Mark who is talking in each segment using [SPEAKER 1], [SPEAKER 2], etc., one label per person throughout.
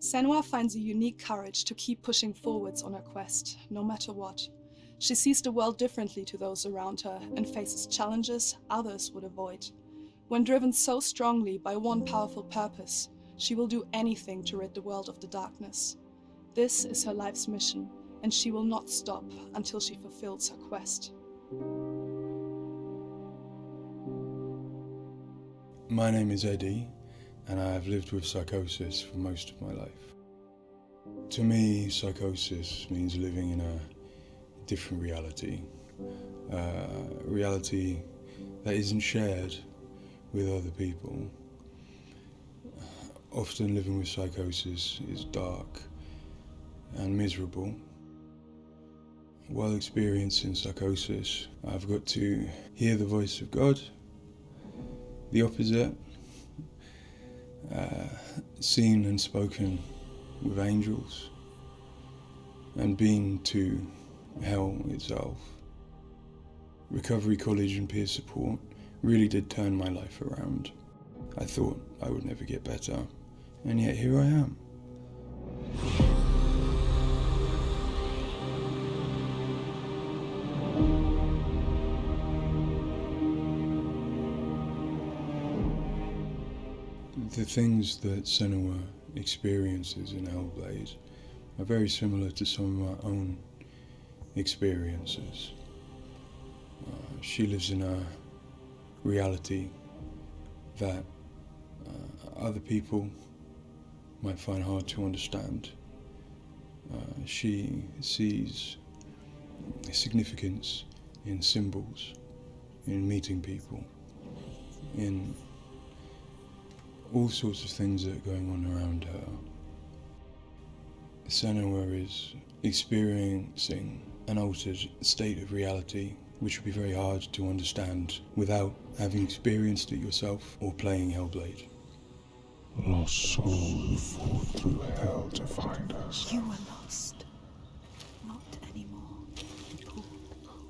[SPEAKER 1] Senua finds a unique courage to keep pushing forwards on her quest, no matter what. She sees the world differently to those around her and faces challenges others would avoid. When driven so strongly by one powerful purpose, she will do anything to rid the world of the darkness. This is her life's mission, and she will not stop until she fulfills her quest.
[SPEAKER 2] My name is Eddie, and I have lived with psychosis for most of my life. To me, psychosis means living in a different reality. A reality that isn't shared with other people. Often living with psychosis is dark and miserable. While experiencing psychosis, I've got to hear the voice of God, the opposite, seen and spoken with angels, and been to hell itself. Recovery college and peer support really did turn my life around. I thought I would never get better, and yet here I am. The things that Senua experiences in Hellblade are very similar to some of my own experiences. She lives in a reality that other people might find hard to understand. She sees significance in symbols, in meeting people, in all sorts of things that are going on around her. Senua is experiencing an altered state of reality which would be very hard to understand without having experienced it yourself or playing Hellblade.
[SPEAKER 3] Lost soul who fought through hell to find us.
[SPEAKER 4] You were lost. Not anymore.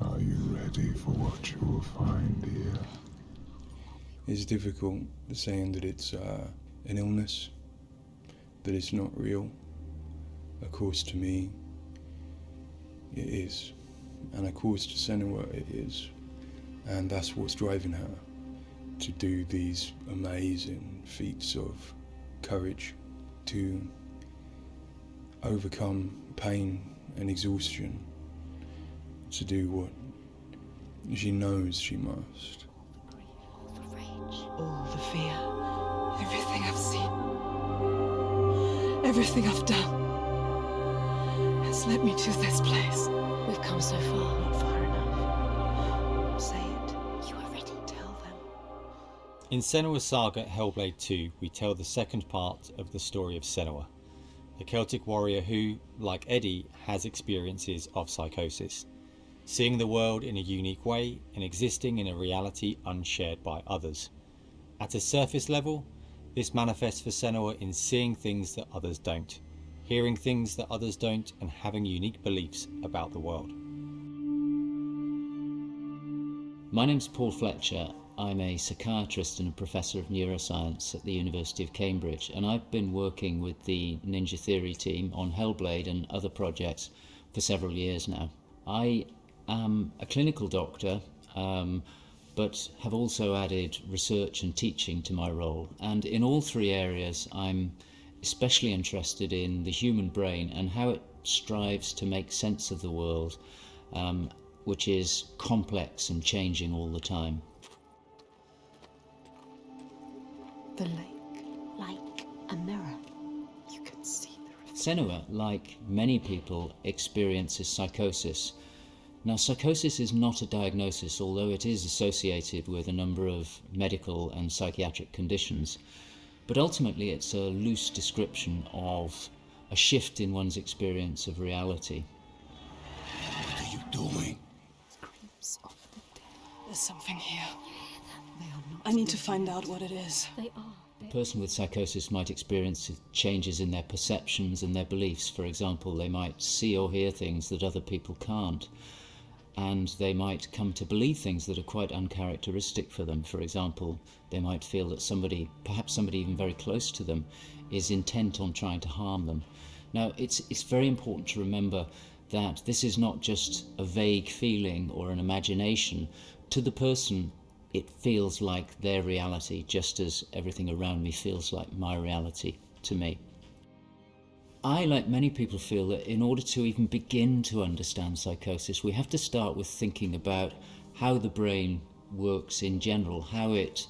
[SPEAKER 3] Are you ready for what you will find here?
[SPEAKER 2] It's difficult saying that it's an illness, that it's not real. Of course, to me, it is. And of course, to Senua, it is. And that's what's driving her to do these amazing feats of courage, to overcome pain and exhaustion, to do what she knows she must.
[SPEAKER 4] All the fear, everything I've seen, everything I've done has led me to this place.
[SPEAKER 5] We've come so far, not far enough. Say it. You are ready. Tell them.
[SPEAKER 6] In Senua'S saga Hellblade 2, we tell the second part of the story of Senua, a Celtic warrior who, like Eddie, has experiences of psychosis, seeing the world in a unique way and existing in a reality unshared by others. At a surface level, this manifests for Senua in seeing things that others don't, hearing things that others don't, and having unique beliefs about the world.
[SPEAKER 7] My name's Paul Fletcher. I'm a psychiatrist and a professor of neuroscience at the University of Cambridge, and I've been working with the Ninja Theory team on Hellblade and other projects for several years now. I am a clinical doctor, but have also added research and teaching to my role. And in all three areas, I'm especially interested in the human brain and how it strives to make sense of the world, which is complex and changing all the time.
[SPEAKER 4] The lake, like a mirror. You can see the reflection.
[SPEAKER 7] Senua, like many people, experiences psychosis. Now, psychosis is not a diagnosis, although it is associated with a number of medical and psychiatric conditions. But ultimately, it's a loose description of a shift in one's experience of reality.
[SPEAKER 3] What are you doing?
[SPEAKER 4] Screams of the dead.
[SPEAKER 1] There's something here.
[SPEAKER 4] They are not.
[SPEAKER 1] I need to find out what it is.
[SPEAKER 5] They are.
[SPEAKER 7] A person with psychosis might experience changes in their perceptions and their beliefs. For example, they might see or hear things that other people can't. and they might come to believe things that are quite uncharacteristic for them. For example, they might feel that somebody, perhaps somebody even very close to them, is intent on trying to harm them. Now, it's very important to remember that this is not just a vague feeling or an imagination. To the person, it feels like their reality, just as everything around me feels like my reality to me. I, like many people, feel that in order to even begin to understand psychosis, we have to start with thinking about how the brain works in general, how it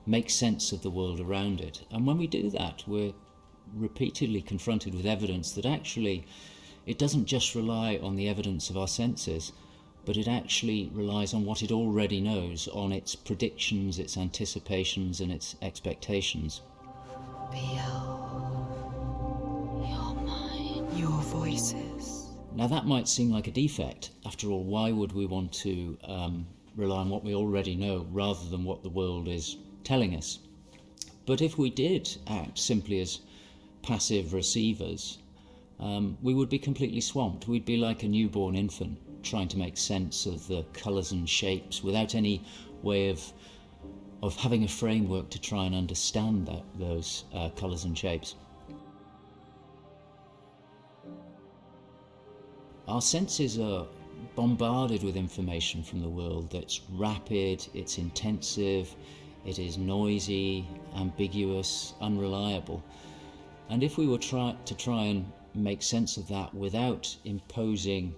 [SPEAKER 7] makes sense of the world around it. And when we do that, we're repeatedly confronted with evidence that actually it doesn't just rely on the evidence of our senses, but it actually relies on what it already knows, on its predictions, its anticipations, and its expectations.
[SPEAKER 4] Your voices.
[SPEAKER 7] Now that might seem like a defect. After all, why would we want to rely on what we already know rather than what the world is telling us? But if we did act simply as passive receivers, we would be completely swamped. We'd be like a newborn infant trying to make sense of the colours and shapes without any way of having a framework to try and understand those colours and shapes. Our senses are bombarded with information from the world that's rapid, it's intensive, it is noisy, ambiguous, unreliable. And if we were to try and make sense of that without imposing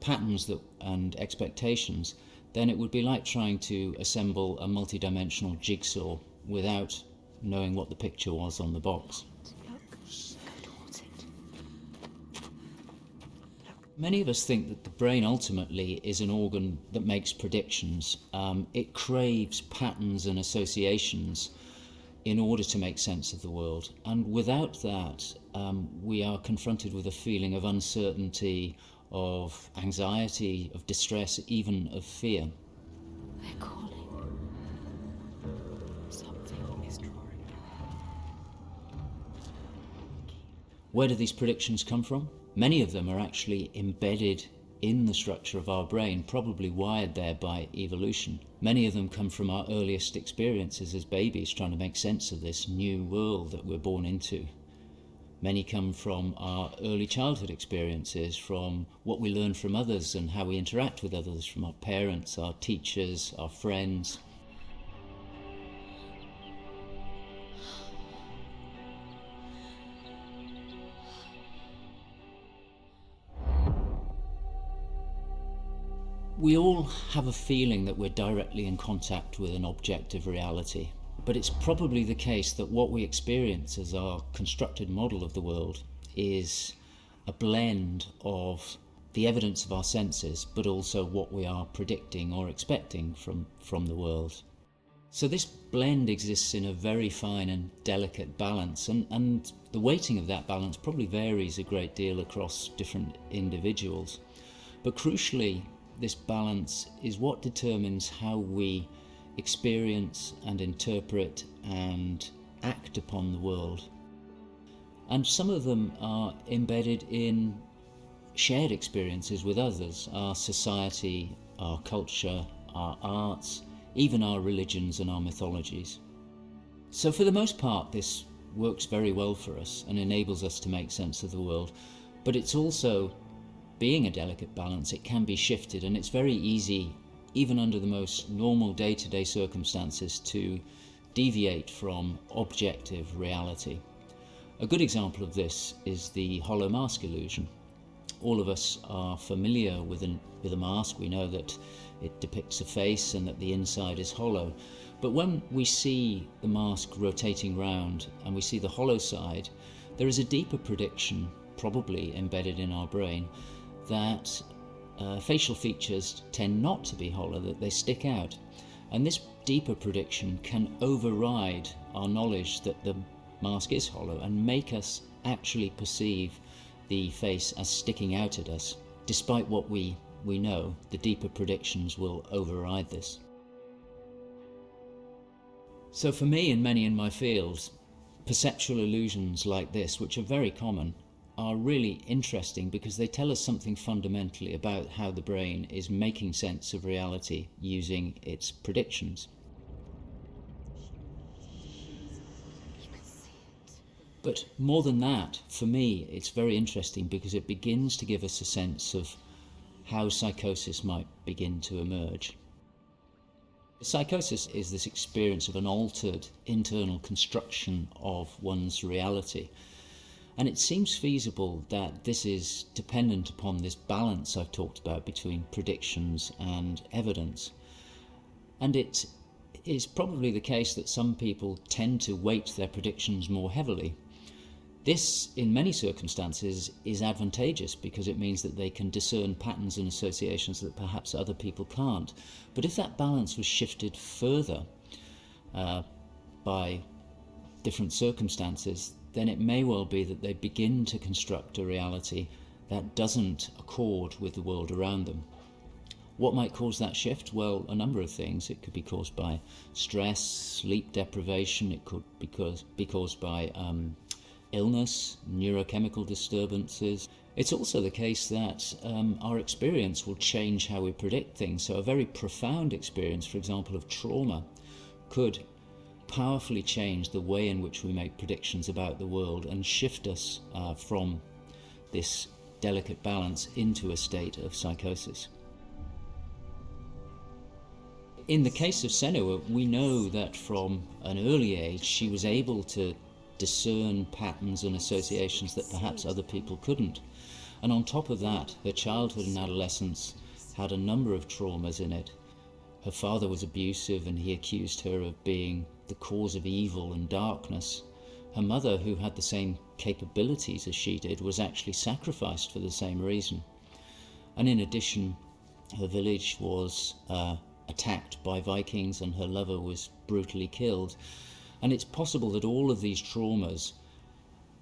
[SPEAKER 7] patterns and expectations, then it would be like trying to assemble a multi-dimensional jigsaw without knowing what the picture was on the box. Many of us think that the brain ultimately is an organ that makes predictions. It craves patterns and associations in order to make sense of the world. And without that, we are confronted with a feeling of uncertainty, of anxiety, of distress, even of fear.
[SPEAKER 4] They're calling. Something is drawing.
[SPEAKER 7] Where do these predictions come from? Many of them are actually embedded in the structure of our brain, probably wired there by evolution. Many of them come from our earliest experiences as babies, trying to make sense of this new world that we're born into. Many come from our early childhood experiences, from what we learn from others and how we interact with others, from our parents, our teachers, our friends. We all have a feeling that we're directly in contact with an objective reality, but it's probably the case that what we experience as our constructed model of the world is a blend of the evidence of our senses, but also what we are predicting or expecting from the world. So this blend exists in a very fine and delicate balance, and the weighting of that balance probably varies a great deal across different individuals. But crucially, this balance is what determines how we experience and interpret and act upon the world. And some of them are embedded in shared experiences with others, our society, our culture, our arts, even our religions and our mythologies. So for the most part, this works very well for us and enables us to make sense of the world, but it's also, being a delicate balance, it can be shifted, and it's very easy, even under the most normal day-to-day circumstances, to deviate from objective reality. A good example of this is the hollow mask illusion. All of us are familiar with a mask. We know that it depicts a face and that the inside is hollow. But when we see the mask rotating round and we see the hollow side, there is a deeper prediction, probably embedded in our brain, that facial features tend not to be hollow, that they stick out. And this deeper prediction can override our knowledge that the mask is hollow and make us actually perceive the face as sticking out at us. Despite what we know, the deeper predictions will override this. So for me and many in my field, perceptual illusions like this, which are very common, are really interesting because they tell us something fundamentally about how the brain is making sense of reality using its predictions. But more than that, for me, it's very interesting because it begins to give us a sense of how psychosis might begin to emerge. Psychosis is this experience of an altered internal construction of one's reality. And it seems feasible that this is dependent upon this balance I've talked about between predictions and evidence. And it is probably the case that some people tend to weight their predictions more heavily. This, in many circumstances, is advantageous because it means that they can discern patterns and associations that perhaps other people can't. But if that balance was shifted further by different circumstances, then it may well be that they begin to construct a reality that doesn't accord with the world around them. What might cause that shift? Well, a number of things. It could be caused by stress, sleep deprivation. It could be caused by illness, neurochemical disturbances. It's also the case that our experience will change how we predict things. So a very profound experience, for example, of trauma, could powerfully change the way in which we make predictions about the world and shift us from this delicate balance into a state of psychosis. In the case of Senua, we know that from an early age she was able to discern patterns and associations that perhaps other people couldn't. And on top of that, her childhood and adolescence had a number of traumas in it. Her father was abusive and he accused her of being the cause of evil and darkness. Her mother, who had the same capabilities as she did, was actually sacrificed for the same reason. And in addition, her village was attacked by Vikings and her lover was brutally killed. And it's possible that all of these traumas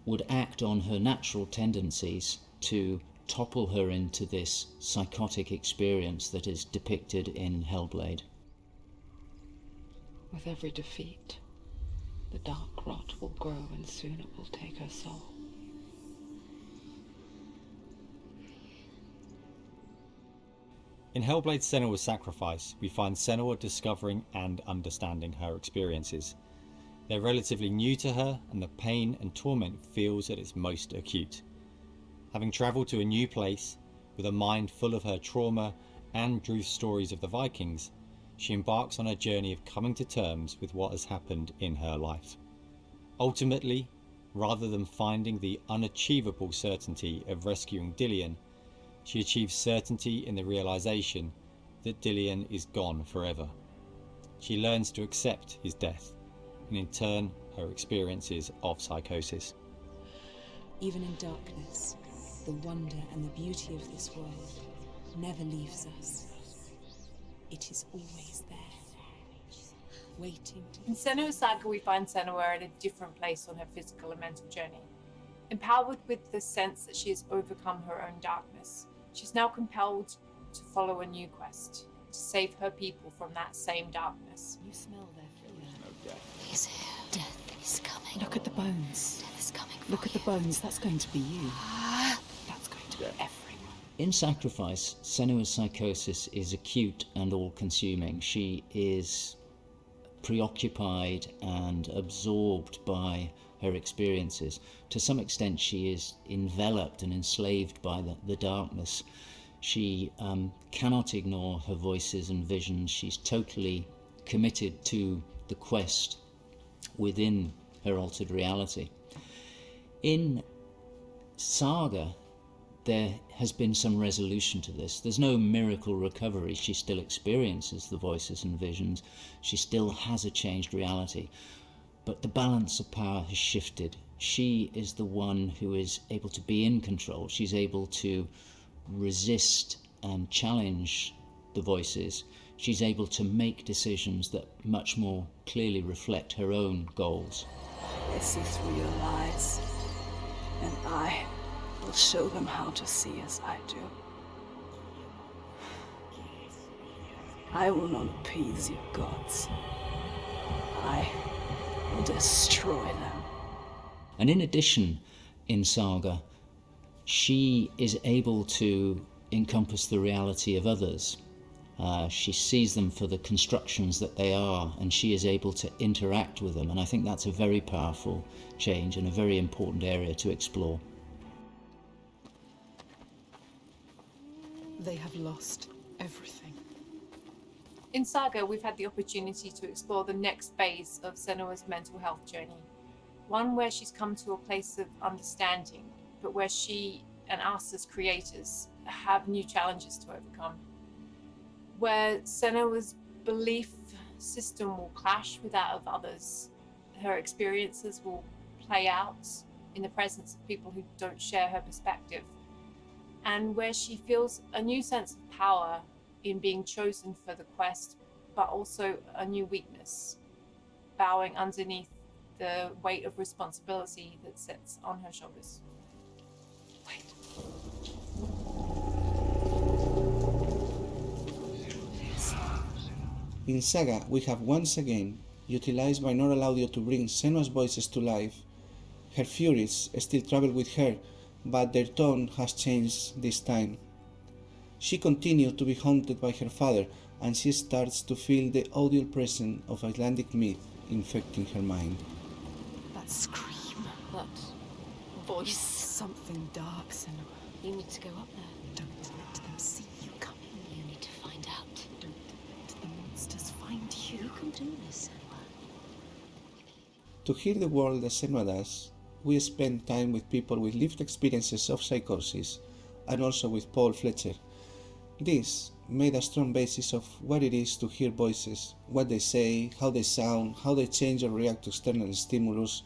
[SPEAKER 7] would act on her natural tendencies to topple her into this psychotic experience that is depicted in Hellblade.
[SPEAKER 5] With every defeat, the dark rot will grow and soon it will take her soul.
[SPEAKER 6] In Hellblade Senua'S Sacrifice, we find Senua discovering and understanding her experiences. They're relatively new to her, and the pain and torment feels at its most acute. Having travelled to a new place, with a mind full of her trauma and truth stories of the Vikings, she embarks on a journey of coming to terms with what has happened in her life. Ultimately, rather than finding the unachievable certainty of rescuing Dillion, she achieves certainty in the realisation that Dillion is gone forever. She learns to accept his death, and in turn her experiences of psychosis.
[SPEAKER 8] Even in darkness, the wonder and the beauty of this world never leaves us. It is always there, waiting to...
[SPEAKER 9] In Senua'S Saga, we find Senua at a different place on her physical and mental journey. Empowered with the sense that she has overcome her own darkness, she's now compelled to follow a new quest, to save her people from that same darkness.
[SPEAKER 8] You smell their fear.
[SPEAKER 4] He's here. Death is coming.
[SPEAKER 8] Look at the bones.
[SPEAKER 4] Death is coming for
[SPEAKER 8] Look at the
[SPEAKER 4] you.
[SPEAKER 8] bones. That's going to be you. That's going to be everyone.
[SPEAKER 7] In Sacrifice, Senua'S psychosis is acute and all-consuming. She is preoccupied and absorbed by her experiences. To some extent, she is enveloped and enslaved by the darkness. She cannot ignore her voices and visions. She's totally committed to the quest within her altered reality. In Saga, there has been some resolution to this. There's no miracle recovery. She still experiences the voices and visions. She still has a changed reality. But the balance of power has shifted. She is the one who is able to be in control. She's able to resist and challenge the voices. She's able to make decisions that much more clearly reflect her own goals.
[SPEAKER 1] They see through your lies, and I will show them how to see as I do. I will not appease your gods. I will destroy them.
[SPEAKER 7] And in addition, in Saga, she is able to encompass the reality of others. She sees them for the constructions that they are, and she is able to interact with them, and I think that's a very powerful change and a very important area to explore.
[SPEAKER 4] They have lost everything.
[SPEAKER 9] In Saga, we've had the opportunity to explore the next phase of Senua'S mental health journey, one where she's come to a place of understanding, but where she and us as creators have new challenges to overcome. Where Senua'S belief system will clash with that of others, her experiences will play out in the presence of people who don't share her perspective, and where she feels a new sense of power in being chosen for the quest, but also a new weakness, bowing underneath the weight of responsibility that sits on her shoulders. Wait.
[SPEAKER 10] In Saga, we have once again utilized binaural audio to bring Senua'S voices to life. Her Fúrias still travel with her, but their tone has changed this time. She continues to be haunted by her father, and she starts to feel the audio presence of Icelandic myth infecting her mind.
[SPEAKER 4] That scream, that voice. Something dark, Senua.
[SPEAKER 5] You need to go up there.
[SPEAKER 4] Don't let them see you coming.
[SPEAKER 5] You need to find out.
[SPEAKER 4] Don't let the monsters find you.
[SPEAKER 5] You can do this, Senua.
[SPEAKER 10] To hear the world as Senua does, we spend time with people with lived experiences of psychosis, and also with Paul Fletcher. This made a strong basis of what it is to hear voices, what they say, how they sound, how they change or react to external stimulus,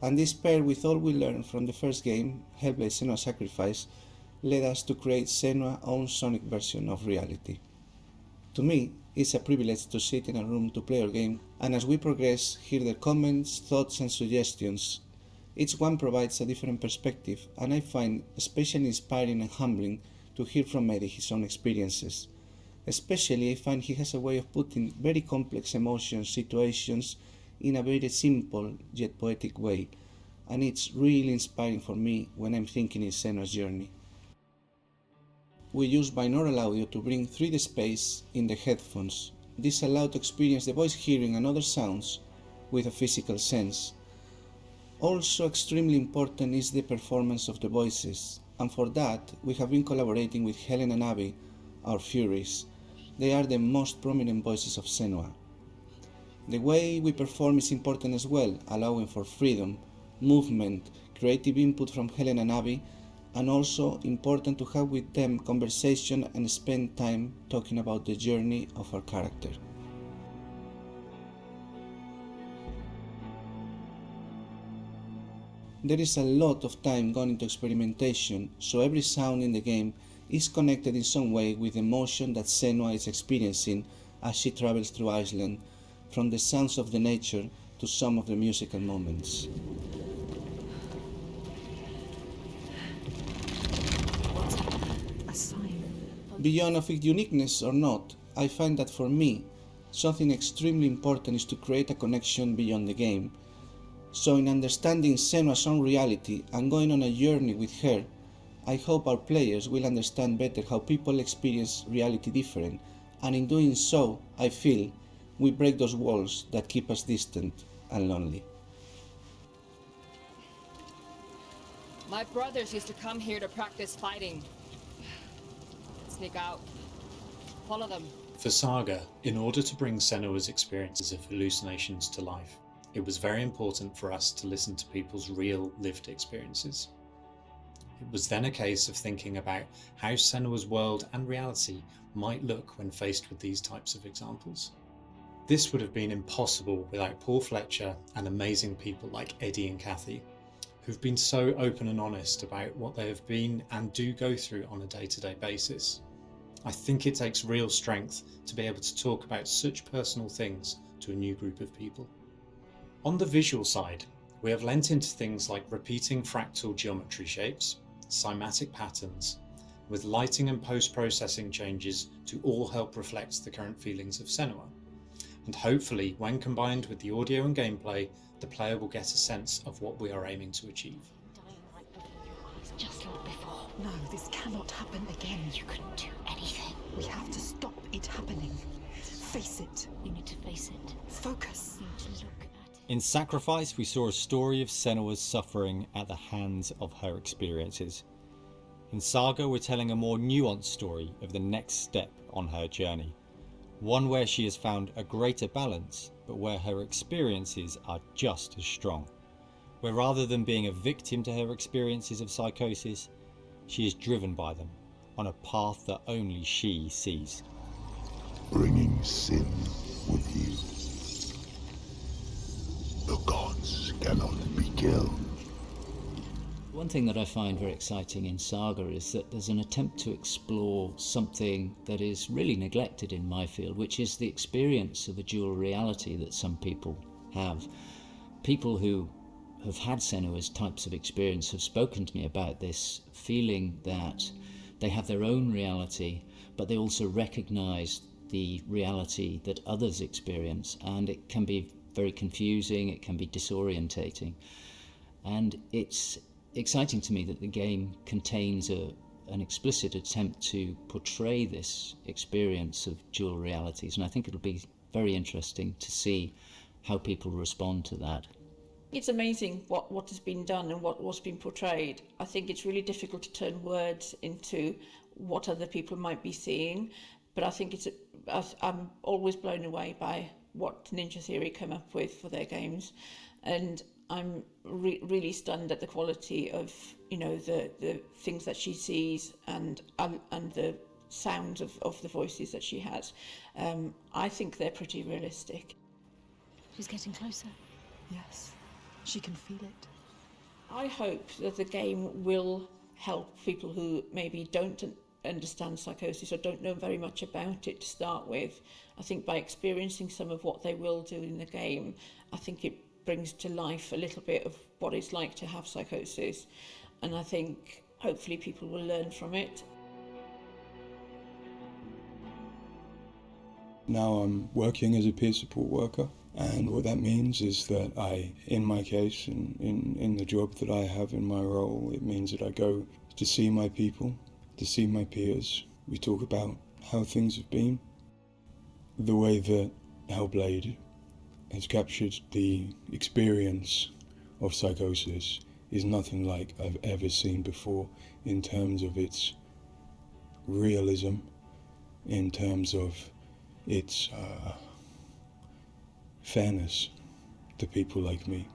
[SPEAKER 10] and this paired with all we learned from the first game, Hellblade: Senua's Sacrifice, led us to create Senua's own sonic version of reality. To me, it's a privilege to sit in a room to play our game, and as we progress, hear their comments, thoughts and suggestions. Each one provides a different perspective, and I find especially inspiring and humbling to hear from Eddie his own experiences. Especially I find he has a way of putting very complex emotions, situations in a very simple yet poetic way, and it's really inspiring for me when I'm thinking in Senua'S journey. We use binaural audio to bring 3D space in the headphones. This allows to experience the voice hearing and other sounds with a physical sense. Also extremely important is the performance of the voices, and for that we have been collaborating with Helen and Abby, our Fúrias. They are the most prominent voices of Senua. The way we perform is important as well, allowing for freedom, movement, creative input from Helen and Abby, and also important to have with them conversation and spend time talking about the journey of our character. There is a lot of time gone into experimentation, so every sound in the game is connected in some way with the emotion that Senua is experiencing as she travels through Iceland, from the sounds of the nature to some of the musical moments.
[SPEAKER 4] A sign.
[SPEAKER 10] Beyond of its uniqueness or not, I find that for me, something extremely important is to create a connection beyond the game. So in understanding Senua'S own reality and going on a journey with her, I hope our players will understand better how people experience reality different, and in doing so, I feel, we break those walls that keep us distant and lonely.
[SPEAKER 11] My brothers used to come here to practice fighting. Sneak out. Follow them.
[SPEAKER 12] For Saga, in order to bring Senua'S experiences of hallucinations to life, it was very important for us to listen to people's real lived experiences. It was then a case of thinking about how Senua'S world and reality might look when faced with these types of examples. This would have been impossible without Paul Fletcher and amazing people like Eddie and Kathy, who've been so open and honest about what they have been and do go through on a day-to-day basis. I think it takes real strength to be able to talk about such personal things to a new group of people. On the visual side, we have lent into things like repeating fractal geometry shapes, cymatic patterns, with lighting and post-processing changes to all help reflect the current feelings of Senua. And hopefully, when combined with the audio and gameplay, the player will get a sense of what we are aiming to achieve.
[SPEAKER 4] was just like before.
[SPEAKER 5] No, this cannot happen again.
[SPEAKER 4] You couldn't do anything.
[SPEAKER 5] We have to stop it happening. Face it.
[SPEAKER 4] You need to face it.
[SPEAKER 5] Focus.
[SPEAKER 4] You need to look at it.
[SPEAKER 6] In Sacrifice, we saw a story of Senua'S suffering at the hands of her experiences. In Saga, we're telling a more nuanced story of the next step on her journey. One where she has found a greater balance, but where her experiences are just as strong. Where rather than being a victim to her experiences of psychosis, she is driven by them, on a path that only she sees.
[SPEAKER 3] Bringing sin with you. The gods cannot be killed.
[SPEAKER 7] One thing that I find very exciting in Saga is that there's an attempt to explore something that is really neglected in my field, which is the experience of a dual reality that some people have. People who have had Senua'S types of experience have spoken to me about this, feeling that they have their own reality, but they also recognize the reality that others experience, and it can be very confusing, it can be disorientating. And it's exciting to me that the game contains an explicit attempt to portray this experience of dual realities, and I think it'll be very interesting to see how people respond to that.
[SPEAKER 13] It's amazing what has been done and what's been portrayed. I think it's really difficult to turn words into what other people might be seeing, but I think I'm always blown away by what Ninja Theory come up with for their games, and I'm really stunned at the quality of, you know, the things that she sees and the sounds of the voices that she has. I think they're pretty realistic.
[SPEAKER 4] She's getting closer.
[SPEAKER 5] Yes, she can feel it.
[SPEAKER 13] I hope that the game will help people who maybe don't understand psychosis or don't know very much about it to start with. I think by experiencing some of what they will do in the game, I think it brings to life a little bit of what it's like to have psychosis, and I think hopefully people will learn from it.
[SPEAKER 2] Now I'm working as a peer support worker, and what that means is that in my case, in the job that I have in my role, it means that I go to see my people, to see my peers. We talk about how things have been. The way that Hellblade has captured the experience of psychosis is nothing like I've ever seen before, in terms of its realism, in terms of its fairness to people like me.